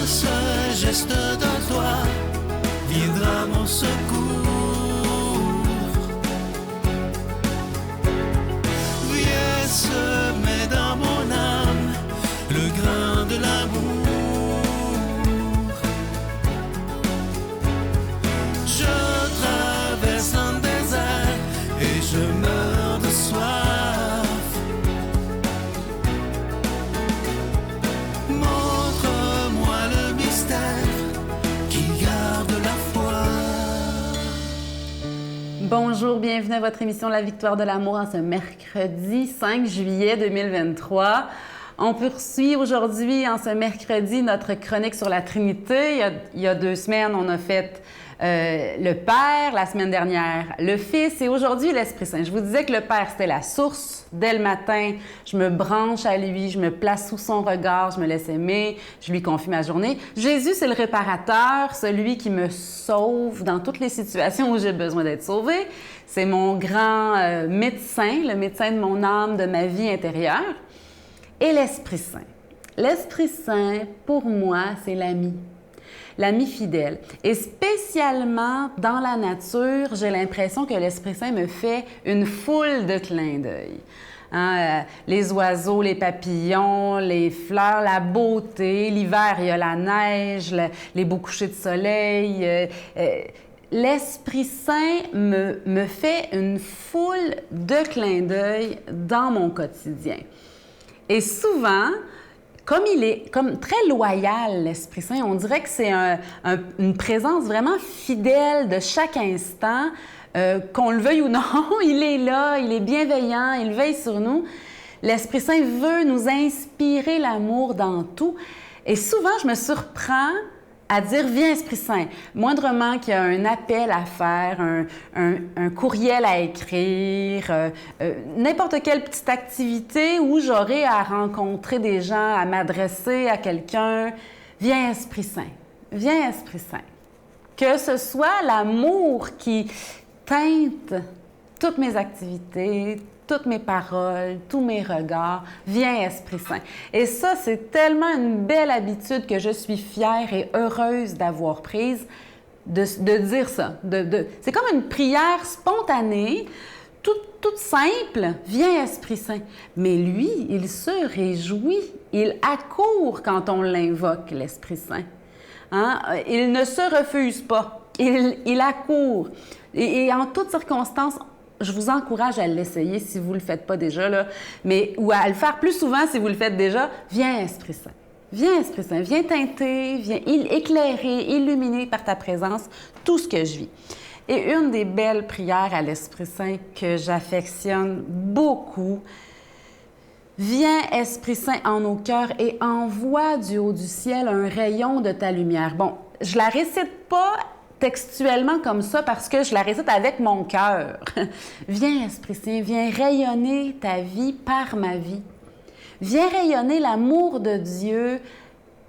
seul geste de toi viendra mon secours. Viens semer dans mon âme le grain de l'amour. Je traverse un désert et je meurs de soif. Montre-moi le mystère qui garde la foi. Bonjour, bienvenue à votre émission La Victoire de l'amour en ce mercredi 5 juillet 2023. On poursuit aujourd'hui, en ce mercredi, notre chronique sur la Trinité. Il y a 2 semaines, on a fait le Père, la semaine dernière, le Fils et aujourd'hui, l'Esprit Saint. Je vous disais que le Père, c'était la source. Dès le matin, je me branche à lui, je me place sous son regard, je me laisse aimer, je lui confie ma journée. Jésus, c'est le réparateur, celui qui me sauve dans toutes les situations où j'ai besoin d'être sauvé. C'est mon grand médecin, le médecin de mon âme, de ma vie intérieure. Et l'Esprit Saint. L'Esprit Saint, pour moi, c'est l'ami fidèle. Et spécialement dans la nature, j'ai l'impression que l'Esprit Saint me fait une foule de clins d'œil. Les oiseaux, les papillons, les fleurs, la beauté. L'hiver, il y a la neige, les beaux couchers de soleil. L'Esprit Saint me fait une foule de clins d'œil dans mon quotidien. Et souvent, comme il est très loyal, l'Esprit Saint, on dirait que c'est une présence vraiment fidèle de chaque instant, qu'on le veuille ou non, il est là, il est bienveillant, il veille sur nous. L'Esprit Saint veut nous inspirer l'amour dans tout. Et souvent, je me surprends à dire « Viens, Esprit Saint ». Moindrement qu'il y a un appel à faire, un courriel à écrire, n'importe quelle petite activité où j'aurai à rencontrer des gens, à m'adresser à quelqu'un. « Viens, Esprit Saint ». « Viens, Esprit Saint ». Que ce soit l'amour qui teinte toutes mes activités, toutes mes paroles, tous mes regards. Viens, Esprit Saint. Et ça, c'est tellement une belle habitude que je suis fière et heureuse d'avoir prise, de dire ça. C'est comme une prière spontanée, toute simple. Viens, Esprit Saint. Mais lui, il se réjouit. Il accourt quand on l'invoque, l'Esprit Saint. Il ne se refuse pas. Il accourt. Et en toutes circonstances, je vous encourage à l'essayer si vous ne le faites pas déjà, ou à le faire plus souvent si vous le faites déjà. Viens, Esprit Saint. Viens, Esprit Saint. Viens teinter, viens éclairer, illuminer par ta présence tout ce que je vis. Et une des belles prières à l'Esprit Saint que j'affectionne beaucoup, viens, Esprit Saint, en nos cœurs et envoie du haut du ciel un rayon de ta lumière. Bon, je la récite pas textuellement comme ça parce que je la récite avec mon cœur. Viens, Esprit Saint, viens rayonner ta vie par ma vie. Viens rayonner l'amour de Dieu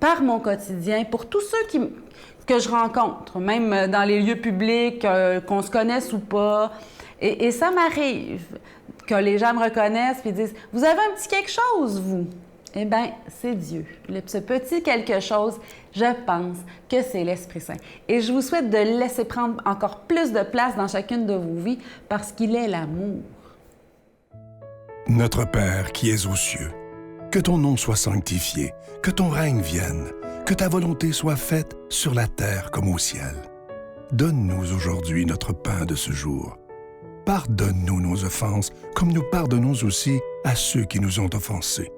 par mon quotidien, pour tous ceux que je rencontre, même dans les lieux publics, qu'on se connaisse ou pas. Et ça m'arrive que les gens me reconnaissent et disent « Vous avez un petit quelque chose, vous? » Eh bien, c'est Dieu. Ce petit quelque chose, je pense que c'est l'Esprit Saint. Et je vous souhaite de le laisser prendre encore plus de place dans chacune de vos vies parce qu'il est l'amour. Notre Père qui es aux cieux, que ton nom soit sanctifié, que ton règne vienne, que ta volonté soit faite sur la terre comme au ciel. Donne-nous aujourd'hui notre pain de ce jour. Pardonne-nous nos offenses, comme nous pardonnons aussi à ceux qui nous ont offensés.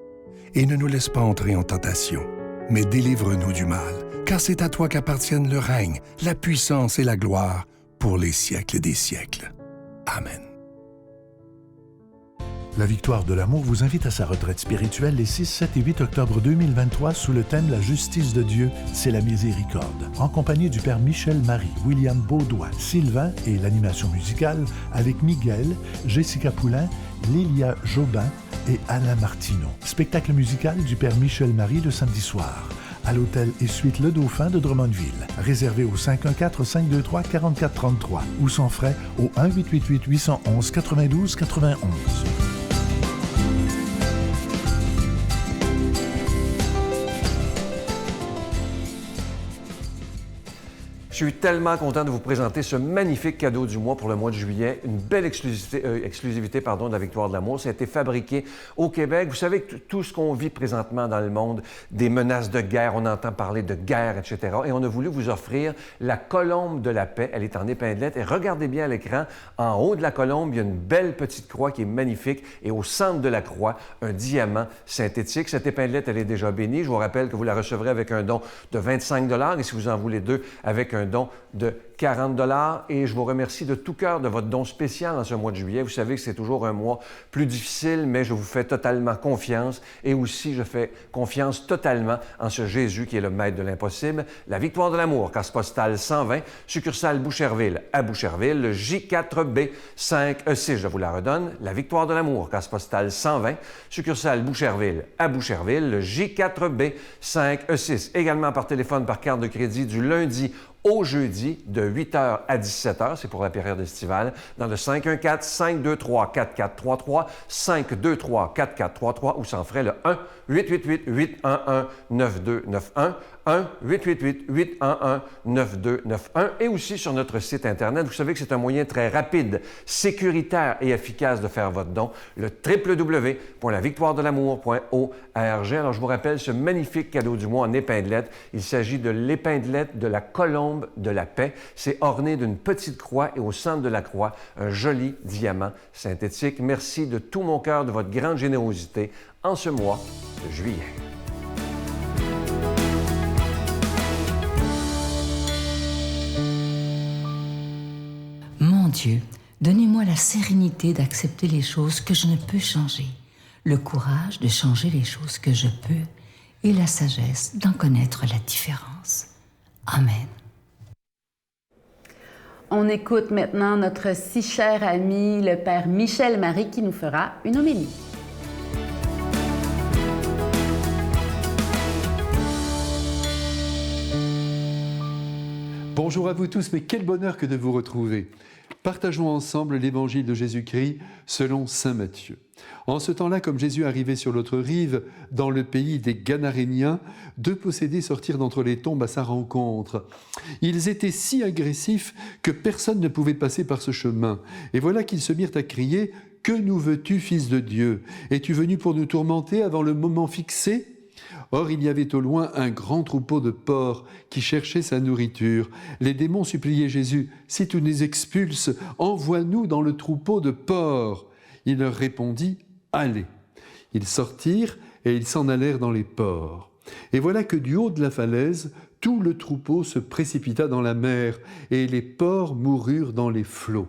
Et ne nous laisse pas entrer en tentation, mais délivre-nous du mal, car c'est à toi qu'appartiennent le règne, la puissance et la gloire pour les siècles des siècles. Amen. La Victoire de l'amour vous invite à sa retraite spirituelle les 6, 7 et 8 octobre 2023 sous le thème « La justice de Dieu, c'est la miséricorde », en compagnie du Père Michel Marie, William Beaudoin, Sylvain et l'animation musicale avec Miguel, Jessica Poulain, Lilia Jobin et Alain Martineau. Spectacle musical du Père Michel Marie le samedi soir à l'hôtel et suite Le Dauphin de Drummondville. Réservé au 514-523-4433 ou sans frais au 1-888-811-92-91. je suis tellement content de vous présenter ce magnifique cadeau du mois pour le mois de juillet. Une belle exclusivité de la Victoire de l'amour. Ça a été fabriqué au Québec. Vous savez que tout ce qu'on vit présentement dans le monde, des menaces de guerre, on entend parler de guerre, etc. Et on a voulu vous offrir la colombe de la paix. Elle est en épinglette. Et regardez bien à l'écran, en haut de la colombe, il y a une belle petite croix qui est magnifique. Et au centre de la croix, un diamant synthétique. Cette épinglette, elle est déjà bénie. Je vous rappelle que vous la recevrez avec un don de 25 $ et si vous en voulez deux, avec un don de 40 $ et je vous remercie de tout cœur de votre don spécial en ce mois de juillet. Vous savez que c'est toujours un mois plus difficile, mais je vous fais totalement confiance et aussi je fais confiance totalement en ce Jésus qui est le maître de l'impossible. La Victoire de l'amour, case postale 120, succursale Boucherville à Boucherville, le J4B 5E6, je vous la redonne. La Victoire de l'amour, case postale 120, succursale Boucherville à Boucherville, le J4B 5E6. Également par téléphone, par carte de crédit du lundi au jeudi de 8h à 17h, c'est pour la période estivale, dans le 514-523-4433, 523-4433 ou sans frais le 1-888-811-9291, 1-888-811-9291 et aussi sur notre site Internet. Vous savez que c'est un moyen très rapide, sécuritaire et efficace de faire votre don, le www.lavictoiredelamour.org. Alors, je vous rappelle ce magnifique cadeau du mois en épinglette. Il s'agit de l'épinglette de la colombe de la paix. C'est orné d'une petite croix et au centre de la croix, un joli diamant synthétique. Merci de tout mon cœur de votre grande générosité en ce mois de juillet. Mon Dieu, donnez-moi la sérénité d'accepter les choses que je ne peux changer, le courage de changer les choses que je peux et la sagesse d'en connaître la différence. Amen. On écoute maintenant notre si cher ami, le Père Michel Marie, qui nous fera une homélie. Bonjour à vous tous, mais quel bonheur que de vous retrouver. Partageons ensemble l'évangile de Jésus-Christ selon saint Matthieu. En ce temps-là, comme Jésus arrivait sur l'autre rive, dans le pays des Gadaréniens, deux possédés sortirent d'entre les tombes à sa rencontre. Ils étaient si agressifs que personne ne pouvait passer par ce chemin. Et voilà qu'ils se mirent à crier « Que nous veux-tu, Fils de Dieu? Es-tu venu pour nous tourmenter avant le moment fixé ?» Or, il y avait au loin un grand troupeau de porcs qui cherchait sa nourriture. Les démons suppliaient Jésus « Si tu nous expulses, envoie-nous dans le troupeau de porcs. » Il leur répondit « Allez !» Ils sortirent et ils s'en allèrent dans les porcs. Et voilà que du haut de la falaise, tout le troupeau se précipita dans la mer et les porcs moururent dans les flots.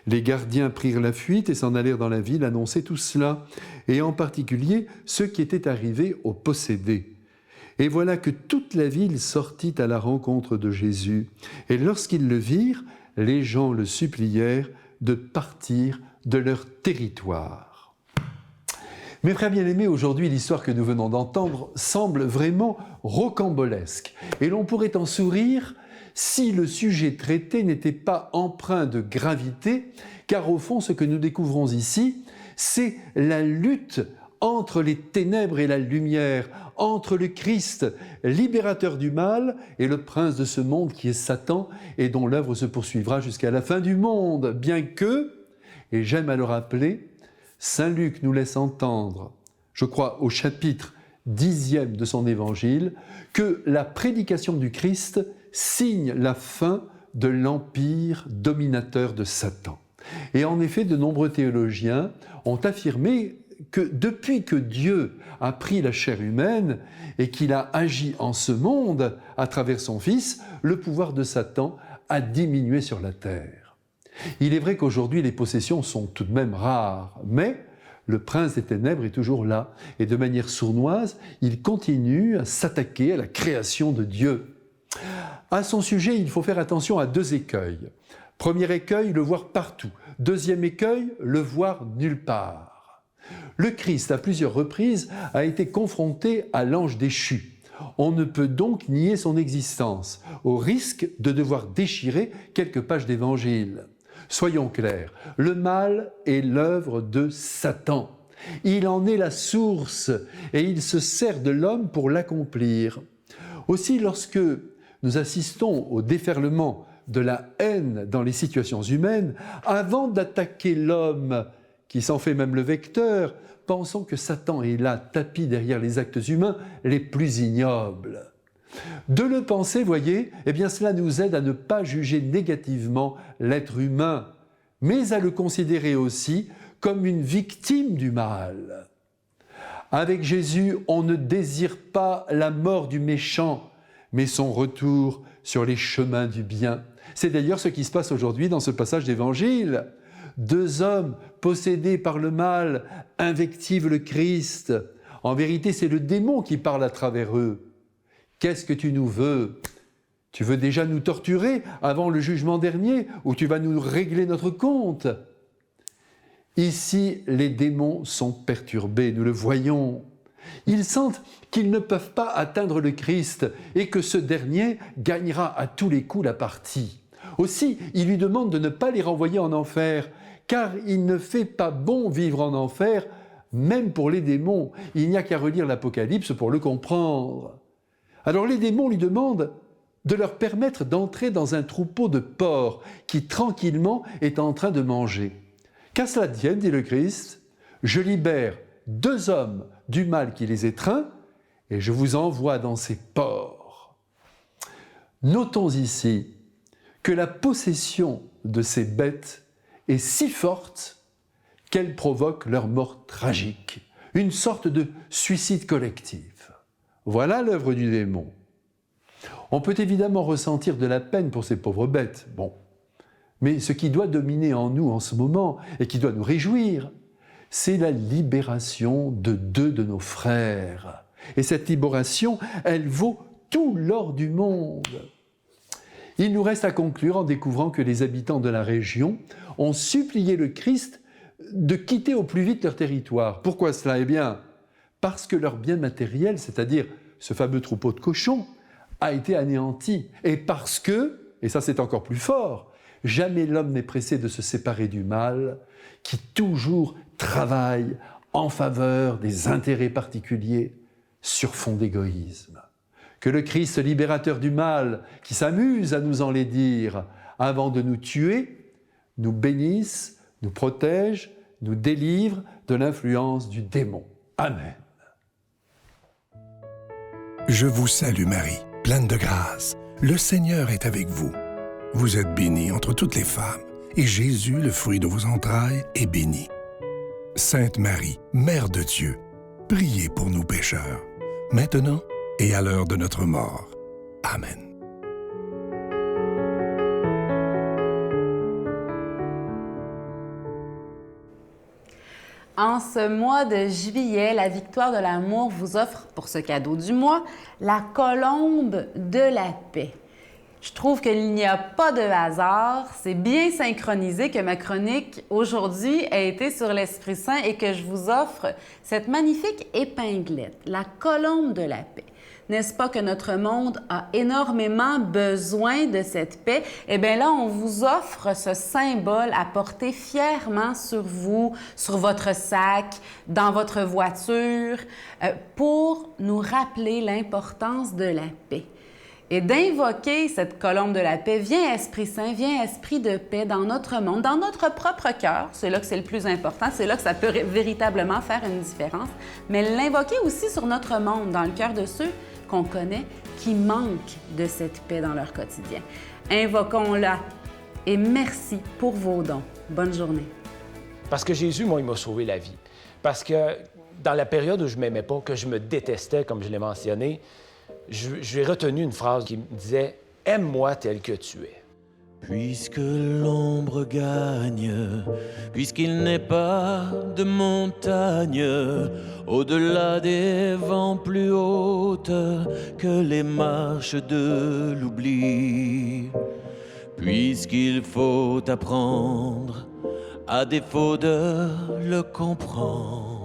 Les gardiens prirent la fuite et s'en allèrent dans la ville annoncer tout cela, et en particulier ceux qui étaient arrivés aux possédés. Et voilà que toute la ville sortit à la rencontre de Jésus, et lorsqu'ils le virent, les gens le supplièrent de partir de leur territoire. Mes frères bien-aimés, aujourd'hui, l'histoire que nous venons d'entendre semble vraiment rocambolesque, et l'on pourrait en sourire si le sujet traité n'était pas empreint de gravité, car au fond, ce que nous découvrons ici, c'est la lutte entre les ténèbres et la lumière, entre le Christ, libérateur du mal, et le prince de ce monde qui est Satan, et dont l'œuvre se poursuivra jusqu'à la fin du monde, bien que, et j'aime à le rappeler, saint Luc nous laisse entendre, je crois au chapitre 10e de son évangile, que la prédication du Christ signe la fin de l'empire dominateur de Satan. Et en effet, de nombreux théologiens ont affirmé que depuis que Dieu a pris la chair humaine et qu'il a agi en ce monde à travers son Fils, le pouvoir de Satan a diminué sur la terre. Il est vrai qu'aujourd'hui les possessions sont tout de même rares, mais le prince des ténèbres est toujours là et de manière sournoise, il continue à s'attaquer à la création de Dieu. À son sujet, il faut faire attention à deux écueils. Premier écueil, le voir partout. Deuxième écueil, le voir nulle part. Le Christ, à plusieurs reprises, a été confronté à l'ange déchu. On ne peut donc nier son existence, au risque de devoir déchirer quelques pages d'évangile. Soyons clairs, le mal est l'œuvre de Satan. Il en est la source et il se sert de l'homme pour l'accomplir. Aussi, lorsque nous assistons au déferlement de la haine dans les situations humaines, avant d'attaquer l'homme qui s'en fait même le vecteur, pensons que Satan est là, tapis derrière les actes humains les plus ignobles. De le penser, voyez, eh bien cela nous aide à ne pas juger négativement l'être humain, mais à le considérer aussi comme une victime du mal. Avec Jésus, on ne désire pas la mort du méchant, mais son retour sur les chemins du bien. C'est d'ailleurs ce qui se passe aujourd'hui dans ce passage d'Évangile. 2 hommes possédés par le mal invectivent le Christ. En vérité, c'est le démon qui parle à travers eux. Qu'est-ce que tu nous veux ? Tu veux déjà nous torturer avant le jugement dernier, ou tu vas nous régler notre compte ? Ici, les démons sont perturbés, nous le voyons. Ils sentent qu'ils ne peuvent pas atteindre le Christ et que ce dernier gagnera à tous les coups la partie. Aussi, ils lui demandent de ne pas les renvoyer en enfer, car il ne fait pas bon vivre en enfer, même pour les démons. Il n'y a qu'à relire l'Apocalypse pour le comprendre. Alors les démons lui demandent de leur permettre d'entrer dans un troupeau de porcs qui tranquillement est en train de manger. Qu'à cela tienne, dit le Christ, je libère 2 hommes du mal qui les étreint et je vous envoie dans ces porcs. Notons ici que la possession de ces bêtes est si forte qu'elle provoque leur mort tragique, une sorte de suicide collectif. Voilà l'œuvre du démon. On peut évidemment ressentir de la peine pour ces pauvres bêtes, mais ce qui doit dominer en nous en ce moment et qui doit nous réjouir, c'est la libération de 2 de nos frères. Et cette libération, elle vaut tout l'or du monde. Il nous reste à conclure en découvrant que les habitants de la région ont supplié le Christ de quitter au plus vite leur territoire. Pourquoi cela ? Eh bien, parce que leur bien matériel, c'est-à-dire ce fameux troupeau de cochons, a été anéanti. Et parce que, et ça c'est encore plus fort, jamais l'homme n'est pressé de se séparer du mal, qui toujours travaille en faveur des intérêts particuliers sur fond d'égoïsme. Que le Christ libérateur du mal, qui s'amuse à nous enlaidir avant de nous tuer, nous bénisse, nous protège, nous délivre de l'influence du démon. Amen. Je vous salue Marie, pleine de grâce. Le Seigneur est avec vous. Vous êtes bénie entre toutes les femmes, et Jésus, le fruit de vos entrailles, est béni. Sainte Marie, Mère de Dieu, priez pour nous pécheurs, maintenant et à l'heure de notre mort. Amen. En ce mois de juillet, la Victoire de l'amour vous offre, pour ce cadeau du mois, la colombe de la paix. Je trouve qu'il n'y a pas de hasard. C'est bien synchronisé que ma chronique aujourd'hui a été sur l'Esprit Saint et que je vous offre cette magnifique épinglette, la colombe de la paix. N'est-ce pas que notre monde a énormément besoin de cette paix? Eh bien là, on vous offre ce symbole à porter fièrement sur vous, sur votre sac, dans votre voiture, pour nous rappeler l'importance de la paix. Et d'invoquer cette colombe de la paix, viens Esprit Saint, viens Esprit de paix dans notre monde, dans notre propre cœur. C'est là que c'est le plus important, c'est là que ça peut véritablement faire une différence. Mais l'invoquer aussi sur notre monde, dans le cœur de ceux qu'on connaît, qui manquent de cette paix dans leur quotidien. Invoquons-la et merci pour vos dons. Bonne journée. Parce que Jésus, moi, il m'a sauvé la vie. Parce que dans la période où je ne m'aimais pas, que je me détestais, comme je l'ai mentionné, j'ai retenu une phrase qui me disait « Aime-moi tel que tu es ». Puisque l'ombre gagne, puisqu'il n'est pas de montagne au-delà des vents plus hautes que les marches de l'oubli, puisqu'il faut apprendre à défaut de le comprendre.